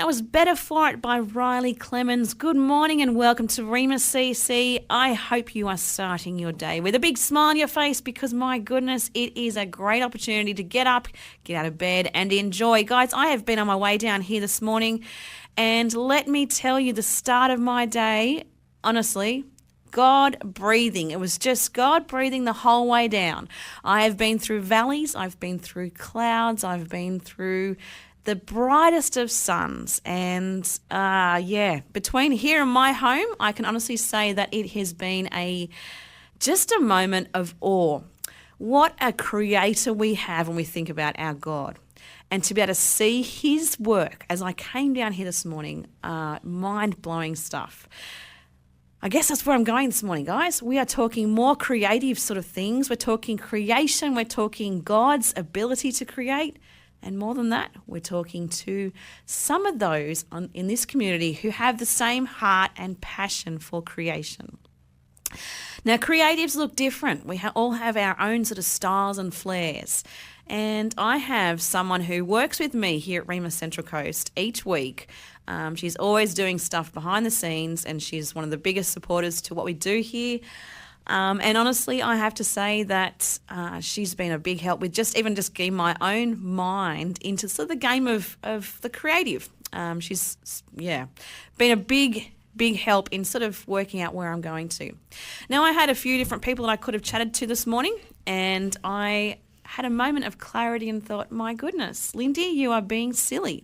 that was Better For It by Riley Clemens. Good morning and welcome to Rhema CC. I hope you are starting your day with a big smile on your face because, my goodness, it is a great opportunity to get up, get out of bed and enjoy. Guys, I have been on my way down here this morning, and let me tell you, the start of my day, honestly, God breathing. It was just God breathing the whole way down. I have been through valleys, I've been through clouds, I've been through the brightest of suns, and between here and my home, I can honestly say that it has been just a moment of awe. What a creator we have when we think about our God. And to be able to see his work as I came down here this morning, mind-blowing stuff. I guess that's where I'm going this morning, guys. We are talking more creative sort of things. We're talking creation. We're talking God's ability to create. And more than that, we're talking to some of those in this community who have the same heart and passion for creation. Now, creatives look different. We all have our own sort of styles and flares. And I have someone who works with me here at Rhema Central Coast each week. She's always doing stuff behind the scenes, and she's one of the biggest supporters to what we do here. And honestly, I have to say that she's been a big help with just getting my own mind into sort of the game of the creative. She's been a big help in sort of working out where I'm going to. Now, I had a few different people that I could have chatted to this morning, and I had a moment of clarity and thought, my goodness, Lindy, you are being silly.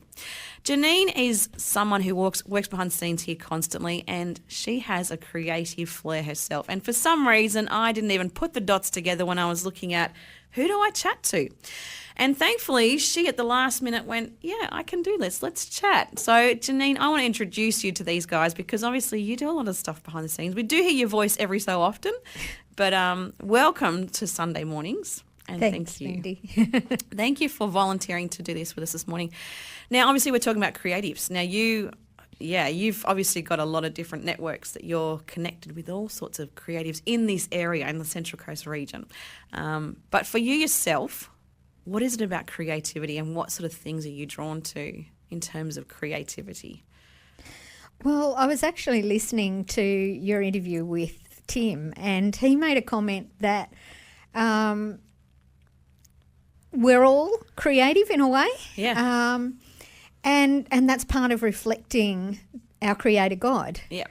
Janine is someone who works behind the scenes here constantly, and she has a creative flair herself. And for some reason, I didn't even put the dots together when I was looking at who do I chat to. And thankfully, she at the last minute went, yeah, I can do this. Let's chat. So, Janine, I want to introduce you to these guys because obviously you do a lot of stuff behind the scenes. We do hear your voice every so often, but welcome to Sunday mornings. And Thanks, thank you. Lindy. Thank you for volunteering to do this with us this morning. Now, obviously, we're talking about creatives. Now, you've obviously got a lot of different networks that you're connected with all sorts of creatives in this area, in the Central Coast region. But for you yourself, what is it about creativity and what sort of things are you drawn to in terms of creativity? Well, I was actually listening to your interview with Tim, and he made a comment that we're all creative in a way. Yeah. And that's part of reflecting our Creator God. Yeah.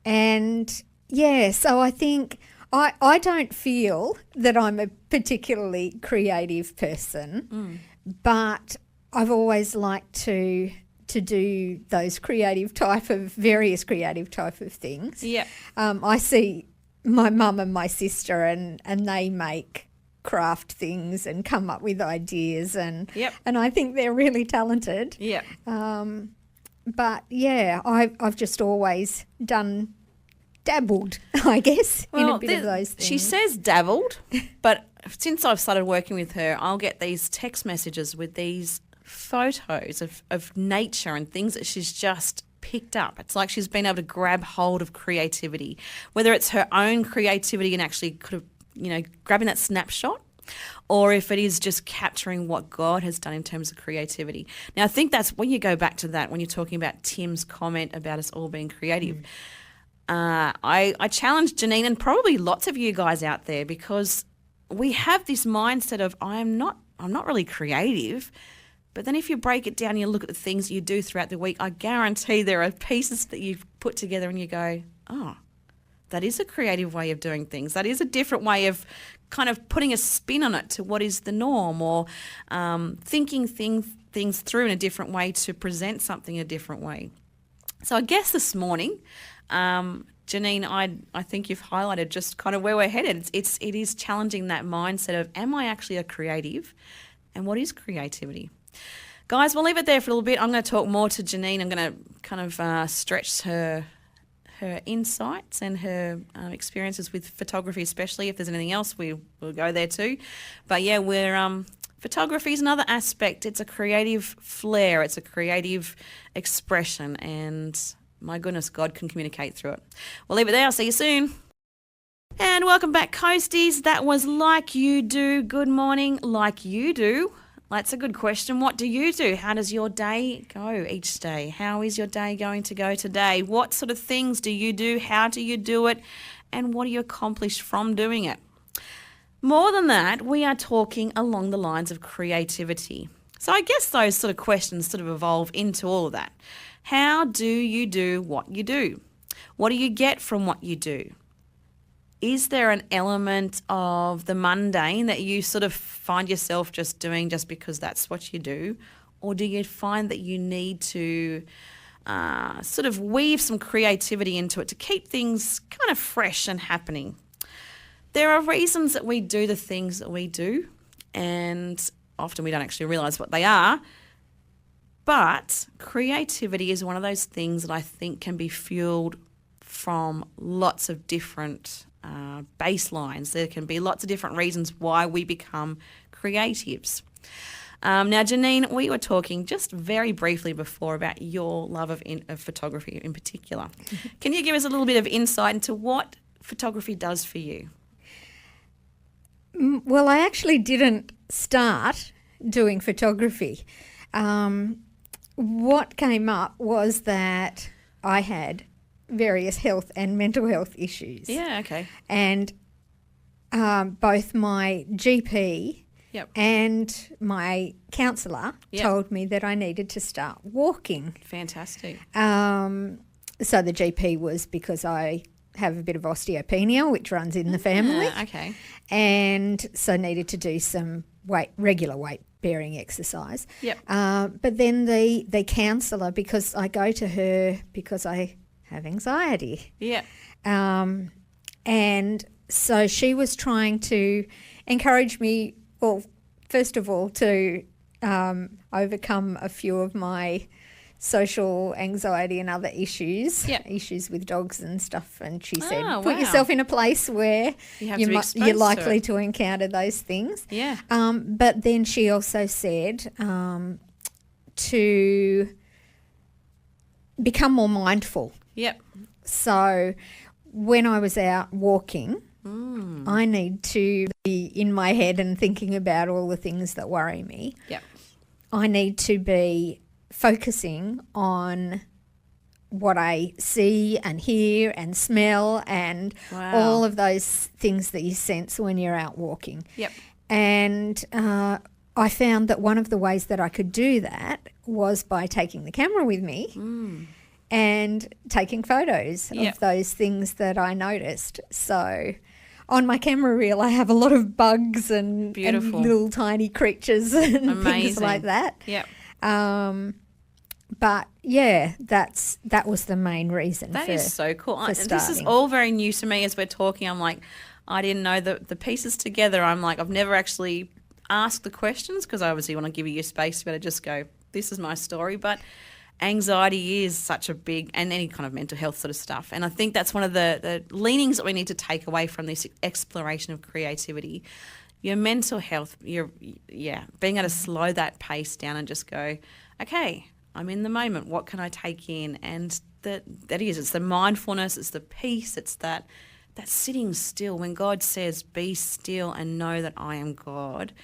And so I think I don't feel that I'm a particularly creative person, but I've always liked to do those various creative type of things. Yeah. I see my mum and my sister and they make craft things and come up with ideas and I think they're really talented. Yeah. But yeah, I've just always dabbled, I guess, in a bit of those things. She says dabbled, but since I've started working with her, I'll get these text messages with these photos of nature and things that she's just picked up. It's like she's been able to grab hold of creativity, whether it's her own creativity and actually could have, grabbing that snapshot, or if it is just capturing what God has done in terms of creativity. Now, I think that's when you go back to that, when you're talking about Tim's comment about us all being creative. I challenge Janine and probably lots of you guys out there, because we have this mindset of I'm not really creative. But then if you break it down and you look at the things you do throughout the week, I guarantee there are pieces that you've put together and you go, oh, that is a creative way of doing things. That is a different way of kind of putting a spin on it to what is the norm, or thinking things through in a different way to present something a different way. So I guess this morning, Janine, I think you've highlighted just kind of where we're headed. It is challenging that mindset of, am I actually a creative, and what is creativity? Guys, we'll leave it there for a little bit. I'm going to talk more to Janine. I'm going to kind of stretch her insights and her experiences with photography, especially. If there's anything else, we'll go there too. But yeah, photography is another aspect. It's a creative flair. It's a creative expression, and my goodness, God can communicate through it. We'll leave it there. I'll see you soon. And welcome back, Coasties. That was Like You Do. Good morning. Like You Do. That's a good question. What do you do? How does your day go each day? How is your day going to go today? What sort of things do you do? How do you do it? And what do you accomplish from doing it? More than that, we are talking along the lines of creativity. So I guess those sort of questions sort of evolve into all of that. How do you do what you do? What do you get from what you do? Is there an element of the mundane that you sort of find yourself just doing just because that's what you do? Or do you find that you need to sort of weave some creativity into it to keep things kind of fresh and happening? There are reasons that we do the things that we do, and often we don't actually realise what they are. But creativity is one of those things that I think can be fueled from lots of different baselines. There can be lots of different reasons why we become creatives. Now, Janine, we were talking just very briefly before about your love of photography in particular. Can you give us a little bit of insight into what photography does for you? Well, I actually didn't start doing photography. What came up was that I had various health and mental health issues. Yeah, okay. And both my GP and my counsellor told me that I needed to start walking. Fantastic. So the GP was because I have a bit of osteopenia, which runs in the family. Okay. And so needed to do some regular weight-bearing exercise. Yep. But then the counsellor, because I go to her because I have anxiety. Yeah. And so she was trying to encourage me, well, first of all, to overcome a few of my social anxiety and other issues, issues with dogs and stuff. And she said, put yourself in a place where you're likely to encounter those things. Yeah. But then she also said to become more mindful. Yep. So when I was out walking, I need to be in my head and thinking about all the things that worry me. Yep. I need to be focusing on what I see and hear and smell and all of those things that you sense when you're out walking. Yep. And I found that one of the ways that I could do that was by taking the camera with me and taking photos of those things that I noticed. So on my camera reel, I have a lot of bugs and little tiny creatures and things like that. Yep. But yeah, that was the main reason. That is so cool. This is all very new to me as we're talking. I'm like, I didn't know the pieces together. I'm like, I've never actually asked the questions because I obviously want to give you your space to be able to just go, this is my story. But anxiety is such a big, and any kind of mental health sort of stuff. And I think that's one of the leanings that we need to take away from this exploration of creativity. Your mental health, being able to slow that pace down and just go, okay, I'm in the moment. What can I take in? And it's the mindfulness, it's the peace, it's that sitting still. When God says, be still and know that I am God,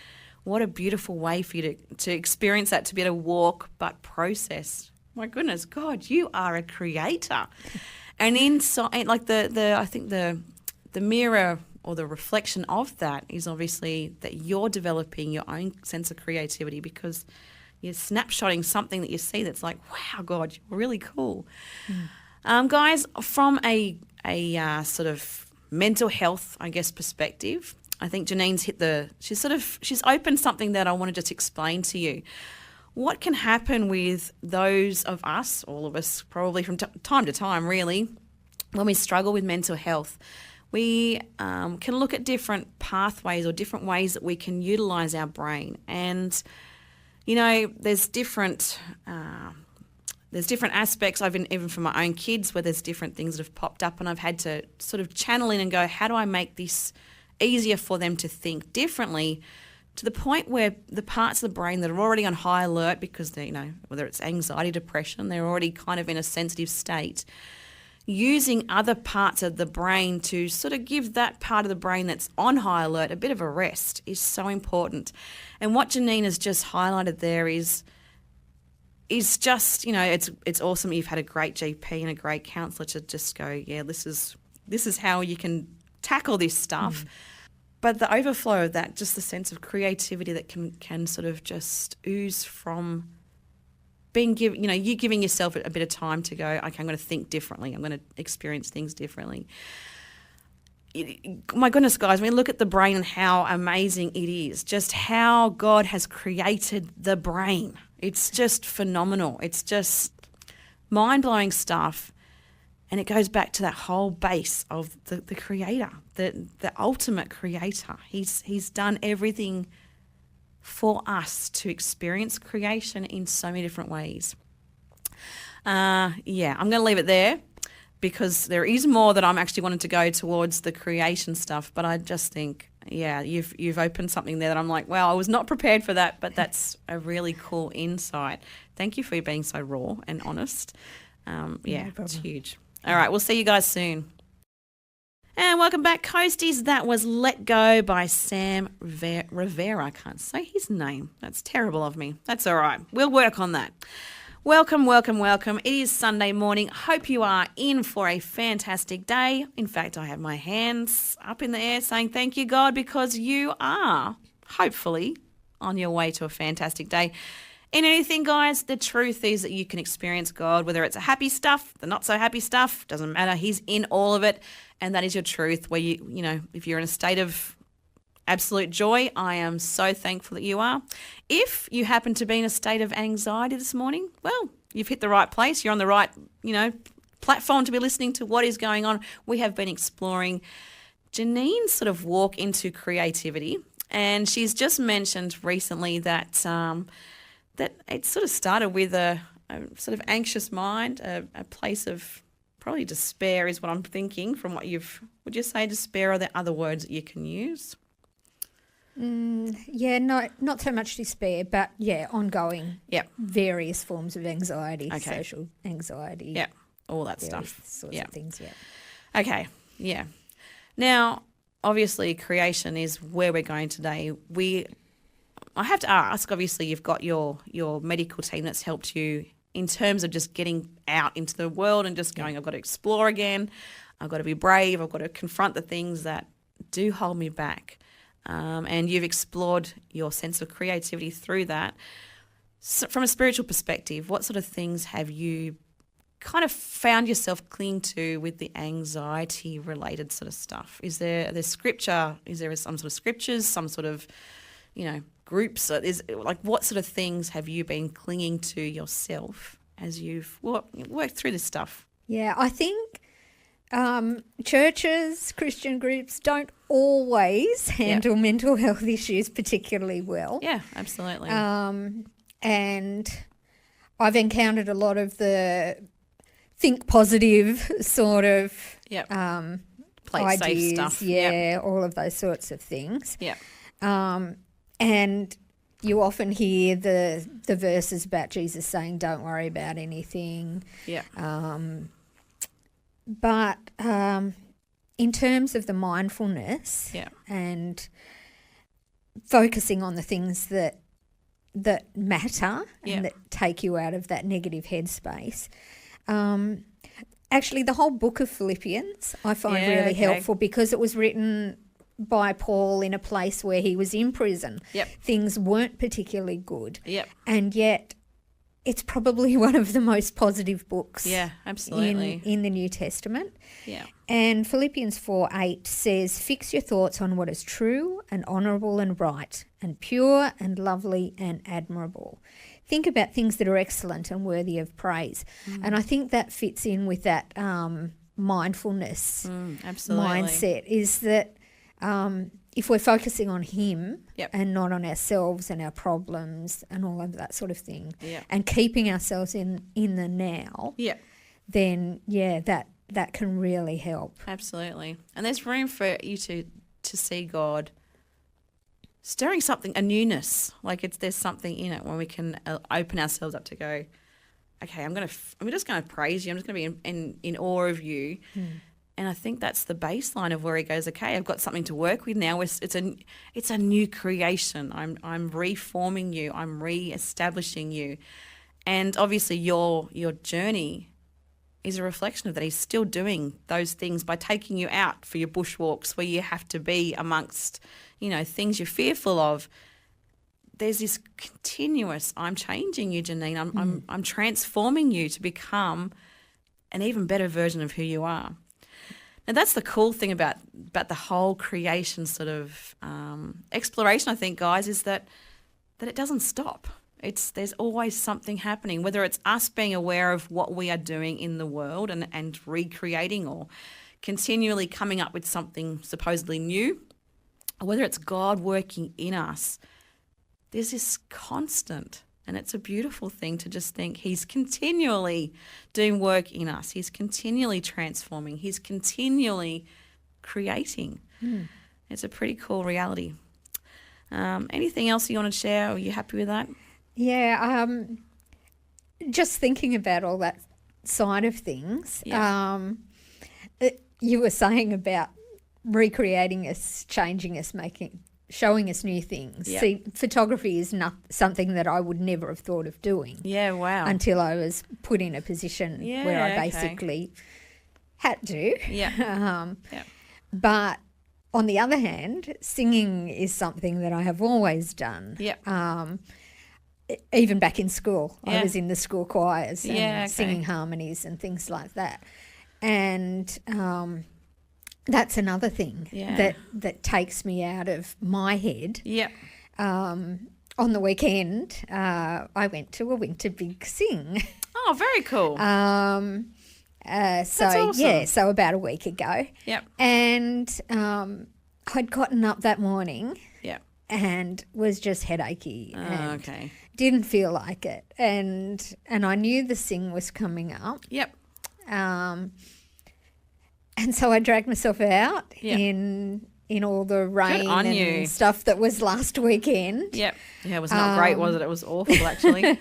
what a beautiful way for you to experience that, to be able to walk but process. My goodness, God, you are a creator. And inside, like I think the mirror or the reflection of that is obviously that you're developing your own sense of creativity because you're snapshotting something that you see that's like, wow, God, you're really cool. Guys, from a sort of mental health, I guess, perspective, I think Janine's she's opened something that I want to just explain to you. What can happen with those of us, all of us, probably from time to time, really, when we struggle with mental health? We can look at different pathways or different ways that we can utilise our brain. And, you know, there's different aspects, even for my own kids, where there's different things that have popped up and I've had to sort of channel in and go, how do I make this easier for them to think differently, to the point where the parts of the brain that are already on high alert because they, whether it's anxiety, depression, they're already kind of in a sensitive state. using other parts of the brain to sort of give that part of the brain that's on high alert a bit of a rest is so important. And what Janine has just highlighted there is just, it's awesome. You've had a great GP and a great counsellor to just go, yeah, this is how you can tackle this stuff. But the overflow of that, just the sense of creativity that can sort of just ooze from being you giving yourself a bit of time to go, okay, I'm going to think differently. I'm going to experience things differently. My goodness, guys, when we look at the brain and how amazing it is, just how God has created the brain. It's just phenomenal. It's just mind-blowing stuff. And it goes back to that whole base of the creator, the ultimate creator. He's done everything for us to experience creation in so many different ways. I'm going to leave it there because there is more that I'm actually wanting to go towards the creation stuff. But I just think, you've opened something there that I'm like, wow, I was not prepared for that, but that's a really cool insight. Thank you for being so raw and honest. It's huge. All right, we'll see you guys soon. And welcome back, Coasties. That was Let Go by Sam Rivera. I can't say his name. That's terrible of me. That's all right. We'll work on that. Welcome, welcome, welcome. It is Sunday morning. Hope you are in for a fantastic day. In fact, I have my hands up in the air saying thank you, God, because you are hopefully on your way to a fantastic day. In anything, guys, the truth is that you can experience God, whether it's a happy stuff, the not so happy stuff, doesn't matter. He's in all of it. And that is your truth where if you're in a state of absolute joy, I am so thankful that you are. If you happen to be in a state of anxiety this morning, well, you've hit the right place. You're on the right, platform to be listening to what is going on. We have been exploring Janine's sort of walk into creativity. And she's just mentioned recently that that it sort of started with a sort of anxious mind, a place of probably despair is what I'm thinking from what would you say despair? Are there other words that you can use? Not so much despair, but ongoing. Yep. Various forms of anxiety, social anxiety. Yeah, all that stuff. Sorts of things, Okay, yeah. Now, obviously, creation is where we're going today. I have to ask, obviously, you've got your medical team that's helped you in terms of just getting out into the world and just going, I've got to explore again. I've got to be brave. I've got to confront the things that do hold me back. And you've explored your sense of creativity through that. So from a spiritual perspective, what sort of things have you kind of found yourself cling to with the anxiety-related sort of stuff? Is there scripture? Is there some sort of scriptures, some sort of, groups? What sort of things have you been clinging to yourself as you've worked through this stuff? Yeah, I think churches, Christian groups don't always handle mental health issues particularly well. Yeah, absolutely. And I've encountered a lot of the think positive sort of play ideas, safe stuff. All of those sorts of things. Yeah. And you often hear the verses about Jesus saying, "Don't worry about anything." Yeah. But in terms of the mindfulness and focusing on the things that matter and that take you out of that negative headspace, actually the whole book of Philippians I find really helpful because it was written by Paul in a place where he was in prison. Yep. Things weren't particularly good. Yep. And yet it's probably one of the most positive books absolutely. in the New Testament. Yeah. And Philippians 4:8 says, "Fix your thoughts on what is true and honourable and right and pure and lovely and admirable. Think about things that are excellent and worthy of praise." And I think that fits in with that mindfulness mindset, is that if we're focusing on him and not on ourselves and our problems and all of that sort of thing, and keeping ourselves in the now, then that can really help. Absolutely. And there's room for you to see God stirring something, a newness. Like there's something in it when we can open ourselves up to go, okay, I'm just going to praise you. I'm just going to be in awe of you. And I think that's the baseline of where he goes, okay, I've got something to work with now. It's a new creation. I'm reforming you. I'm re-establishing you. And obviously your journey is a reflection of that. He's still doing those things by taking you out for your bushwalks where you have to be amongst, things you're fearful of. There's this continuous, I'm changing you, Janine. I'm transforming you to become an even better version of who you are. And that's the cool thing about the whole creation sort of exploration, I think, guys, is that it doesn't stop. There's always something happening, whether it's us being aware of what we are doing in the world and recreating or continually coming up with something supposedly new, or whether it's God working in us. There's this constant, and it's a beautiful thing to just think he's continually doing work in us. He's continually transforming. He's continually creating. It's a pretty cool reality. Anything else you want to share? Are you happy with that? Yeah, just thinking about all that side of things. Yeah. You were saying about recreating us, changing us, showing us new things. Yeah. See, photography is not something that I would never have thought of doing. Yeah, wow. Until I was put in a position where I basically had to. Yeah. But on the other hand, singing is something that I have always done. Yeah. Even back in school, Yeah. I was in the school choirs and Yeah, okay. singing harmonies and things like that. And that's another thing that takes me out of my head. Yeah. On the weekend, I went to a winter big sing. Oh, very cool. So awesome. yeah, so about a week ago. Yep. And I'd gotten up that morning Yep. and was just headachy and Okay. didn't feel like it. And I knew the sing was coming up. Yep. And so I dragged myself out Yep. in all the rain on and you. stuff that was last weekend. Yep. Yeah, it was not great, was it? It was awful, actually.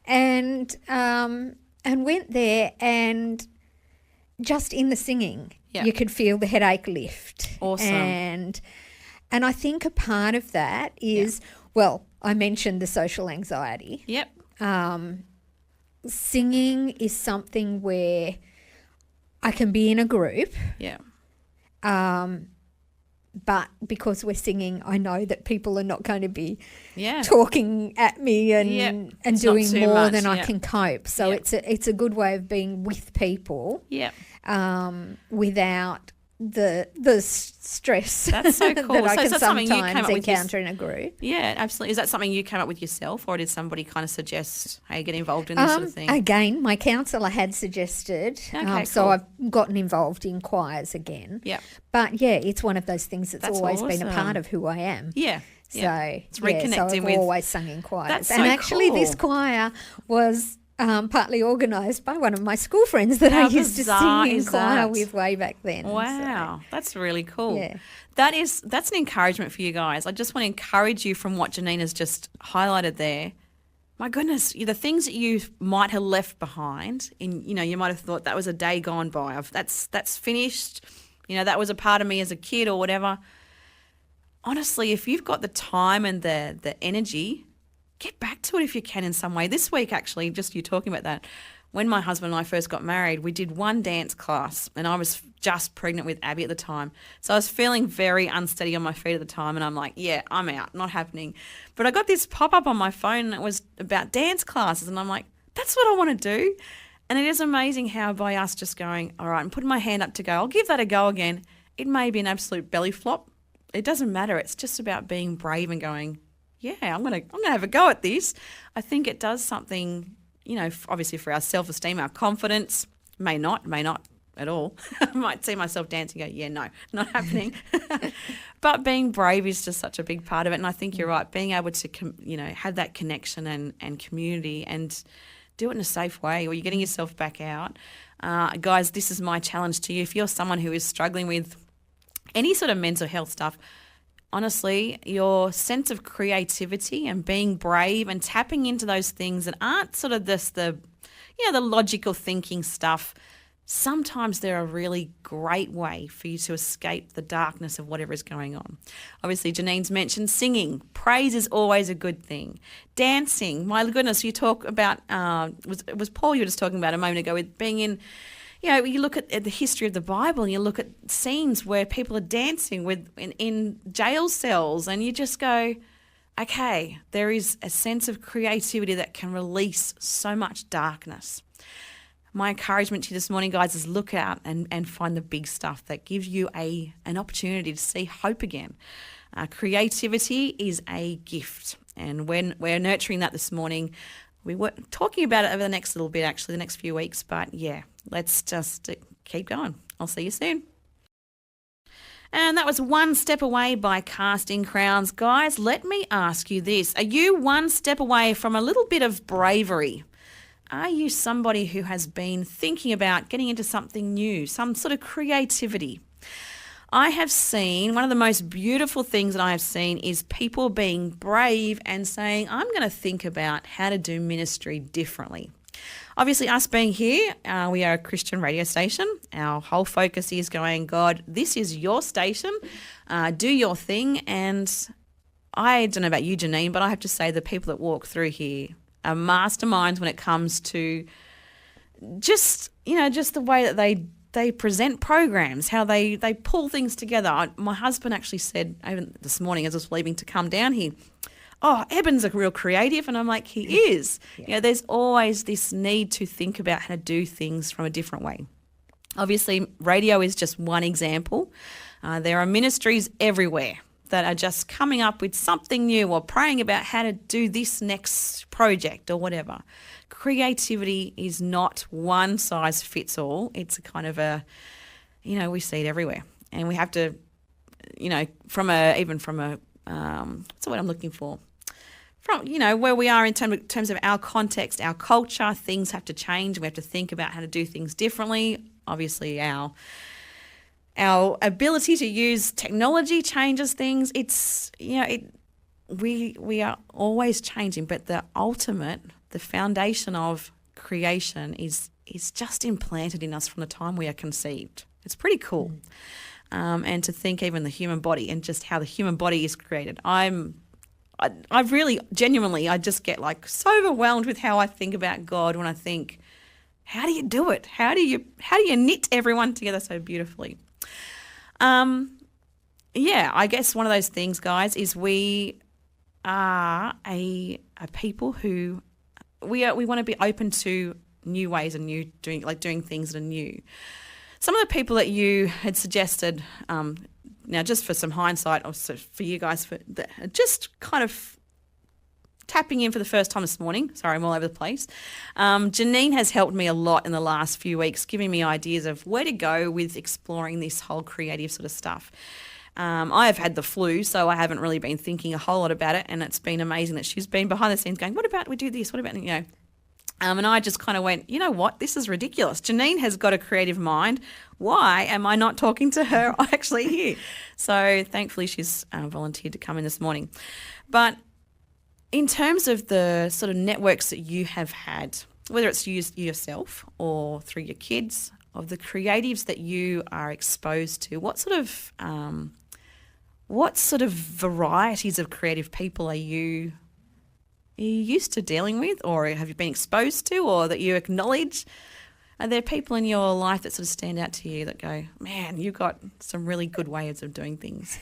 And went there, and just in the singing, Yep. you could feel the headache lift. Awesome. And I think a part of that is, well, I mentioned the social anxiety. Yep. Singing is something where I can be in a group, Yeah. but because we're singing, I know that people are not going to be Yeah. talking at me and It's not doing too more much, than I yeah. can cope. So Yeah. it's a good way of being with people Yep. without the stress That's so cool. that I So can is that something you came sometimes up with encounter in a group. Yeah, absolutely. Is that something you came up with yourself, or did somebody kind of suggest, hey, get involved in this sort of thing? Again, my counsellor had suggested, Okay, so cool. I've gotten involved in choirs again. Yep. But yeah, it's one of those things that's always been a awesome. part of who I am. Yeah. So yeah. It's so reconnecting I've with. always sung in choirs. That's and so actually this cool. choir was partly organised by one of my school friends that How I used to bizarre sing in is choir that? with way back then. Wow, that's really cool. Yeah. That's an encouragement for you guys. I just want to encourage you from what Janine has just highlighted there. My goodness, the things that you might have left behind, you might have thought that was a day gone by. That's finished. That was a part of me as a kid or whatever. Honestly, if you've got the time and the energy, get back to it if you can in some way. This week, actually, just you talking about that, when my husband and I first got married, we did one dance class, and I was just pregnant with Abby at the time. So I was feeling very unsteady on my feet at the time, and I'm like, yeah, I'm out, not happening. But I got this pop-up on my phone, and it was about dance classes, and I'm like, that's what I want to do. And it is amazing how by us just going, all right, and putting my hand up to go, I'll give that a go again. It may be an absolute belly flop. It doesn't matter. It's just about being brave and going, yeah, I'm gonna have a go at this. I think it does something, obviously for our self-esteem, our confidence, may not at all. I might see myself dancing and go, yeah, no, not happening. But being brave is just such a big part of it. And I think you're right, being able to, have that connection and community and do it in a safe way, or you're getting yourself back out. Guys, this is my challenge to you. If you're someone who is struggling with any sort of mental health stuff, honestly, your sense of creativity and being brave and tapping into those things that aren't sort of the the logical thinking stuff, sometimes they're a really great way for you to escape the darkness of whatever is going on. Obviously, Janine's mentioned singing. Praise is always a good thing. Dancing, my goodness, you talk about, it was Paul you were just talking about a moment ago with being in, you look at the history of the Bible and you look at scenes where people are dancing in jail cells, and you just go, okay, there is a sense of creativity that can release so much darkness. My encouragement to you this morning, guys, is look out and find the big stuff that gives you an opportunity to see hope again. Creativity is a gift, and when we're nurturing that this morning, we were talking about it over the next little bit, actually, the next few weeks. But yeah, let's just keep going. I'll see you soon. And that was One Step Away by Casting Crowns. Guys, let me ask you this. Are you one step away from a little bit of bravery? Are you somebody who has been thinking about getting into something new, some sort of creativity? I have seen, one of the most beautiful things that I have seen is people being brave and saying, I'm going to think about how to do ministry differently. Obviously, us being here, we are a Christian radio station. Our whole focus is going, God, this is your station. Do your thing. And I don't know about you, Janine, but I have to say the people that walk through here are masterminds when it comes to just the way that they present programs, how they pull things together. My husband actually said, even this morning as I was leaving to come down here, oh, Eben's a real creative. And I'm like, he is. Yeah. There's always this need to think about how to do things from a different way. Obviously, radio is just one example. There are ministries everywhere that are just coming up with something new or praying about how to do this next project or whatever. Creativity is not one size fits all. It's a kind of we see it everywhere. And we have to, what's the word I'm looking for? From, where we are in terms of our context, our culture, things have to change. And we have to think about how to do things differently. Obviously, our ability to use technology changes things. It's, we are always changing, but the foundation of creation is just implanted in us from the time we are conceived. It's pretty cool. And to think even the human body and just how the human body is created. I really, genuinely, I just get so overwhelmed with how I think about God when I think, how do you do it? How do you knit everyone together so beautifully? I guess one of those things, guys, is we are a people who we want to be open to new ways and doing things that are new. Some of the people that you had suggested, now just for some hindsight, also for you guys, just kind of tapping in for the first time this morning. Sorry, I'm all over the place. Janine has helped me a lot in the last few weeks, giving me ideas of where to go with exploring this whole creative sort of stuff. I have had the flu, so I haven't really been thinking a whole lot about it, and it's been amazing that she's been behind the scenes going, what about we do this? What about, and I just kind of went, you know what, this is ridiculous. Janine has got a creative mind. Why am I not talking to her actually here? So thankfully she's volunteered to come in this morning. But in terms of the sort of networks that you have had, whether it's used yourself or through your kids, of the creatives that you are exposed to, what sort of varieties of creative people are you used to dealing with, or have you been exposed to, or that you acknowledge? Are there people in your life that sort of stand out to you that go, man, you've got some really good ways of doing things?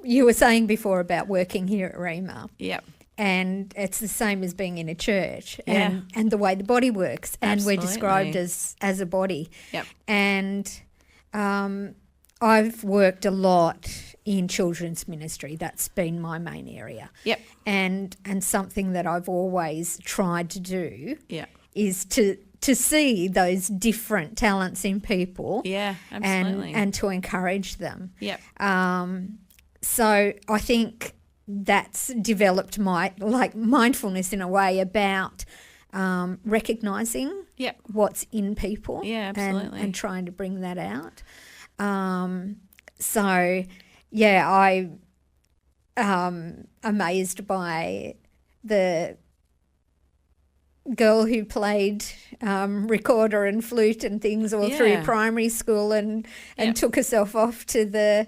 You were saying before about working here at Rhema. Yep. And it's the same as being in a church and the way the body works. And Absolutely. we're described as a body. Yep. And I've worked a lot in children's ministry. That's been my main area. Yep. And something that I've always tried to do is to see those different talents in people. Yeah, absolutely. And to encourage them. Yep. So I think that's developed my mindfulness in a way about recognising what's in people. Yeah, absolutely. And trying to bring that out. I'm amazed by girl who played recorder and flute and things all through Yeah. primary school and Yep. took herself off to the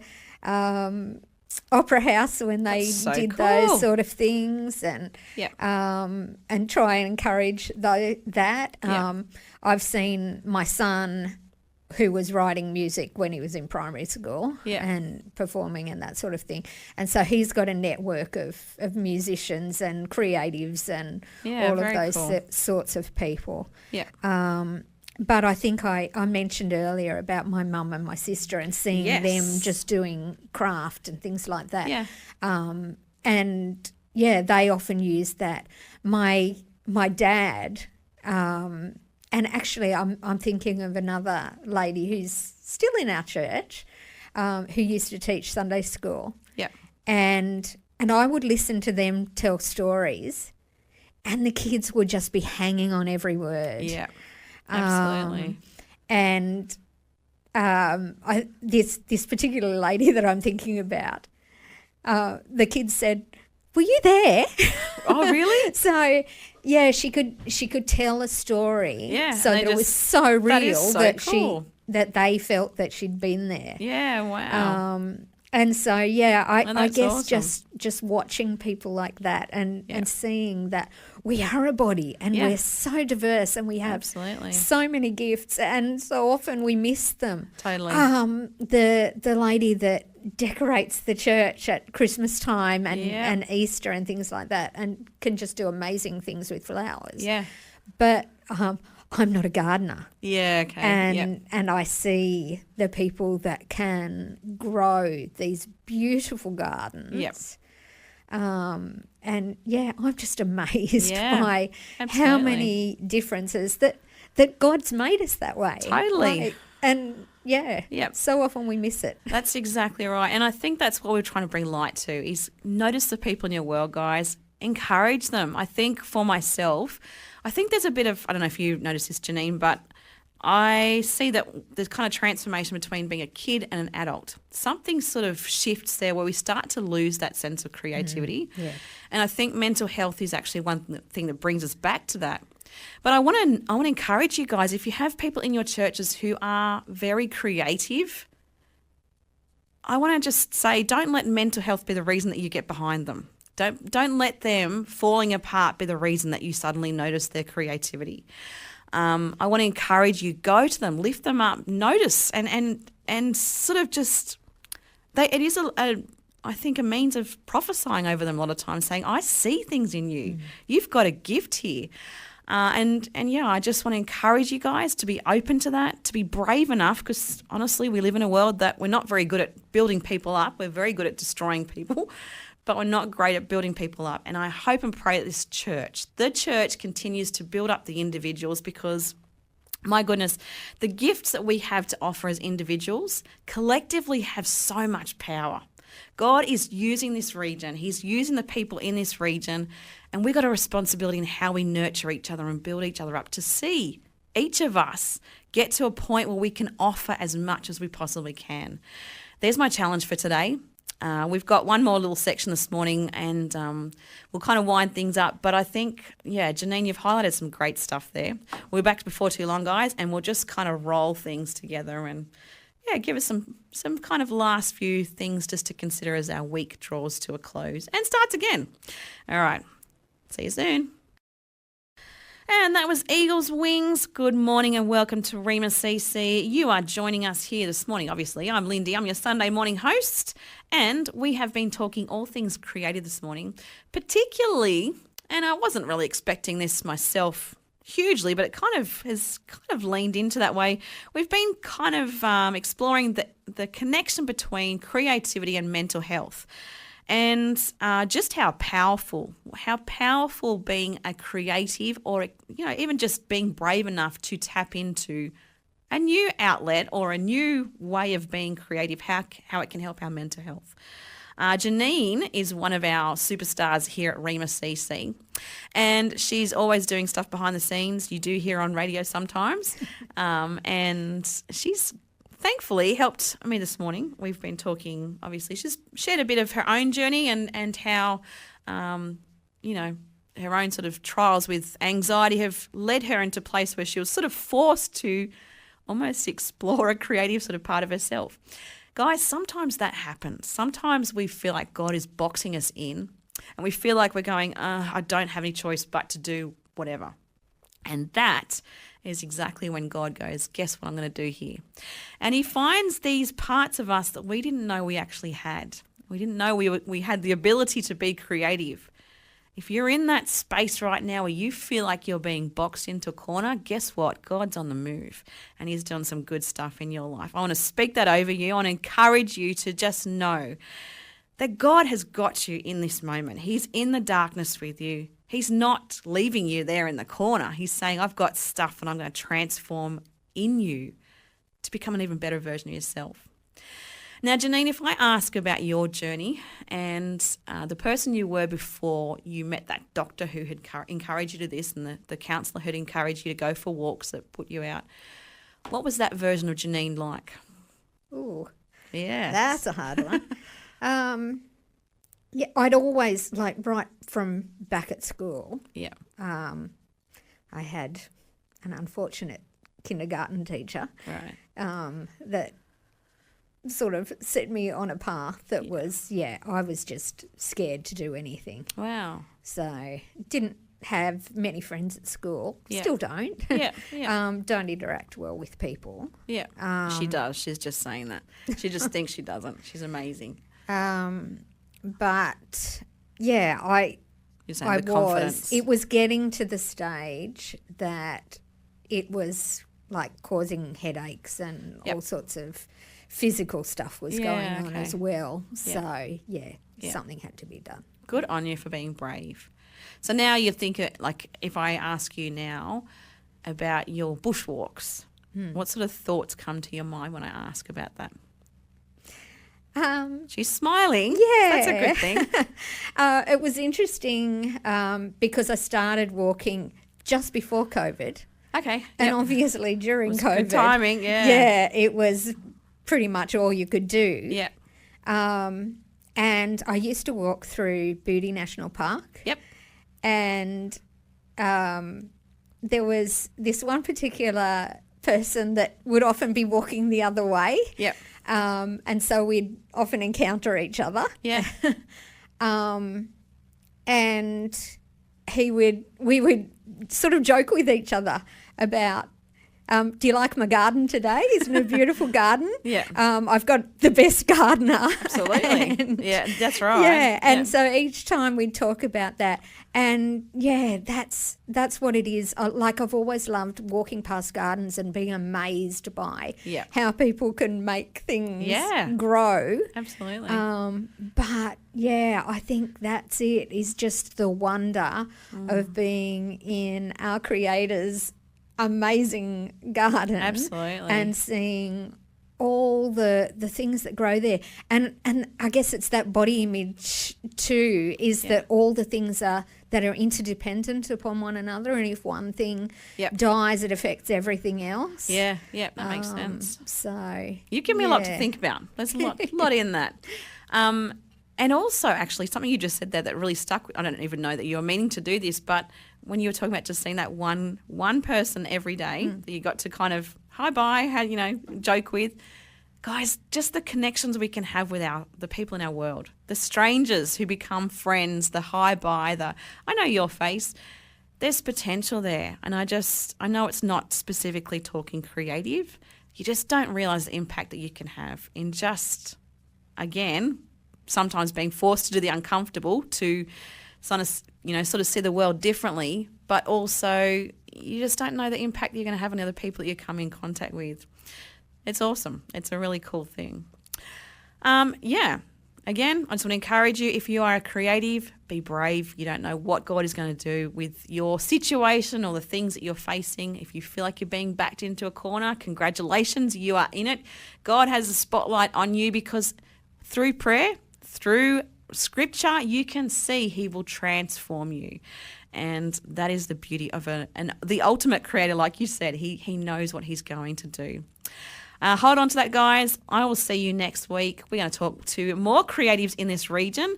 opera house when they That's so did cool. those sort of things, and Yep. and try and encourage that. Yep. I've seen my son, who was writing music when he was in primary school Yeah. and performing and that sort of thing. And so he's got a network of musicians and creatives and Yeah, all of very those cool. sorts of people. Yeah. But I think I mentioned earlier about my mum and my sister and seeing Yes. them just doing craft and things like that. Yeah. And yeah, they often use that. My dad, and actually I'm thinking of another lady who's still in our church, who used to teach Sunday school. Yeah. And I would listen to them tell stories, and the kids would just be hanging on every word. Yeah. Absolutely. And this particular lady that I'm thinking about, the kids said, "Were you there?" Oh, really? So yeah, she could tell a story. Yeah, so and that it was so real that is so that cool. that they felt that she'd been there. Yeah. Wow. And so yeah, And I that's guess awesome. just watching people like that and Yeah. seeing that we are a body and Yeah. we're so diverse and we have Absolutely. so many gifts, and so often we miss them. Totally. The lady that decorates the church at Christmas time and Yeah. and Easter and things like that, and can just do amazing things with flowers. Yeah. But I'm not a gardener. Yeah. Okay. And I see the people that can grow these beautiful gardens. Yep. And yeah, I'm just amazed Yeah, by how absolutely. many differences that God's made us that way. Totally. And yeah, Yep. so often we miss it. That's exactly right. And I think that's what we're trying to bring light to is notice the people in your world, guys. Encourage them. I think for myself, I think there's a bit of, I don't know if you noticed this, Janine, but I see that there's kind of transformation between being a kid and an adult. Something sort of shifts there where we start to lose that sense of creativity. Yeah. And I think mental health is actually one thing that brings us back to that. But I want to encourage you guys, if you have people in your churches who are very creative, I want to just say, don't let mental health be the reason that you get behind them. Don't let them falling apart be the reason that you suddenly notice their creativity. I want to encourage you, go to them, lift them up, notice, and sort of just it is I think a means of prophesying over them a lot of times, saying, I see things in you. You've got a gift here. And yeah, I just want to encourage you guys to be open to that, to be brave enough, because honestly, we live in a world that we're not very good at building people up. We're very good at destroying people, but we're not great at building people up. And I hope and pray that the church continues to build up the individuals, because my goodness, the gifts that we have to offer as individuals collectively have so much power. God is using this region. He's using the people in this region, and we've got a responsibility in how we nurture each other and build each other up to see each of us get to a point where we can offer as much as we possibly can. There's my challenge for today. We've got one more little section this morning, and we'll kind of wind things up. But I think, yeah, Janine, you've highlighted some great stuff there. We'll be back before too long, guys, and we'll just kind of roll things together and, yeah, give us some kind of last few things just to consider as our week draws to a close and starts again. All right. See you soon. And that was Eagle's Wings. Good morning and welcome to Rhema CC. You are joining us here this morning. Obviously, I'm Lindy. I'm your Sunday morning host. And we have been talking all things creative this morning, particularly, and I wasn't really expecting this myself hugely, but it has leaned into that way. We've been kind of exploring the connection between creativity and mental health. And just how powerful being a creative, or even just being brave enough to tap into a new outlet or a new way of being creative, how it can help our mental health. Janine is one of our superstars here at Rhema CC, and she's always doing stuff behind the scenes. You do hear on radio sometimes, and she's thankfully helped me this morning. We've been talking, obviously, she's shared a bit of her own journey and how, her own sort of trials with anxiety have led her into a place where she was sort of forced to almost explore a creative sort of part of herself. Guys, sometimes that happens. Sometimes we feel like God is boxing us in and we feel like we're going, I don't have any choice but to do whatever. And that is exactly when God goes, guess what I'm going to do here? And he finds these parts of us that we didn't know we actually had. We didn't know we had the ability to be creative. If you're in that space right now where you feel like you're being boxed into a corner, guess what? God's on the move and he's doing some good stuff in your life. I want to speak that over you. I want to encourage you to just know that God has got you in this moment. He's in the darkness with you. He's not leaving you there in the corner. He's saying, I've got stuff and I'm going to transform in you to become an even better version of yourself. Now, Janine, if I ask about your journey and the person you were before you met that doctor who had encouraged you to this and the counsellor who'd encouraged you to go for walks that put you out, what was that version of Janine like? Ooh, yeah, that's a hard one. Yeah, I'd always, like, right from back at school, yeah, I had an unfortunate kindergarten teacher right, that sort of set me on a path that was, I was just scared to do anything. Wow. So didn't have many friends at school. Yeah. Still don't. Yeah, yeah. Don't interact well with people. Yeah, she does. She's just saying that. She just thinks she doesn't. She's amazing. But yeah, You're saying the confidence. it was getting to the stage that it was like causing headaches and all sorts of physical stuff was going on as well. So something had to be done. Good on you for being brave. So now you think, like, if I ask you now about your bushwalks, what sort of thoughts come to your mind when I ask about that? She's smiling. Yeah. That's a good thing. It was interesting because I started walking just before COVID. Okay. And obviously during COVID. Good timing, yeah. Yeah, it was pretty much all you could do. Yeah. And I used to walk through Booty National Park. Yep. And there was this one particular person that would often be walking the other way. Yep. And so we'd often encounter each other. Yeah. And we would sort of joke with each other about, do you like my garden today? Isn't it a beautiful garden? Yeah. I've got the best gardener. Absolutely. Yeah, that's right. Yeah, and so each time we'd talk about that. And that's what it is. Like, I've always loved walking past gardens and being amazed by how people can make things grow. Absolutely. But I think that's it, is just the wonder of being in our Creator's amazing garden. Absolutely. And seeing all the things that grow there. And I guess it's that body image too, is that all the things that are interdependent upon one another, and if one thing dies, it affects everything else. Yeah, that makes sense. So you give me a lot to think about. There's a lot in that. And also, actually, something you just said there that really stuck. I don't even know that you were meaning to do this, but when you were talking about just seeing that one person every day that you got to kind of hi bye, joke with, guys, just the connections we can have with the people in our world, the strangers who become friends, the hi bye, I know your face. There's potential there, and I know it's not specifically talking creative. You just don't realise the impact that you can have in just, again, sometimes being forced to do the uncomfortable, to sort of see the world differently, but also you just don't know the impact you're going to have on the other people that you come in contact with. It's awesome. It's a really cool thing. Again, I just want to encourage you, if you are a creative, be brave. You don't know what God is going to do with your situation or the things that you're facing. If you feel like you're being backed into a corner, congratulations, you are in it. God has a spotlight on you, because through prayer, through Scripture, you can see He will transform you. And that is the beauty of the ultimate creator, like you said. He knows what He's going to do. Hold on to that, guys. I will see you next week. We're going to talk to more creatives in this region.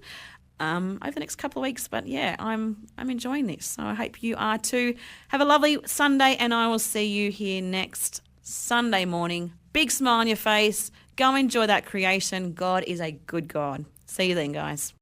over the next couple of weeks. But yeah, I'm enjoying this. So I hope you are too. Have a lovely Sunday, and I will see you here next Sunday morning. Big smile on your face. Go enjoy that creation. God is a good God. See you then, guys.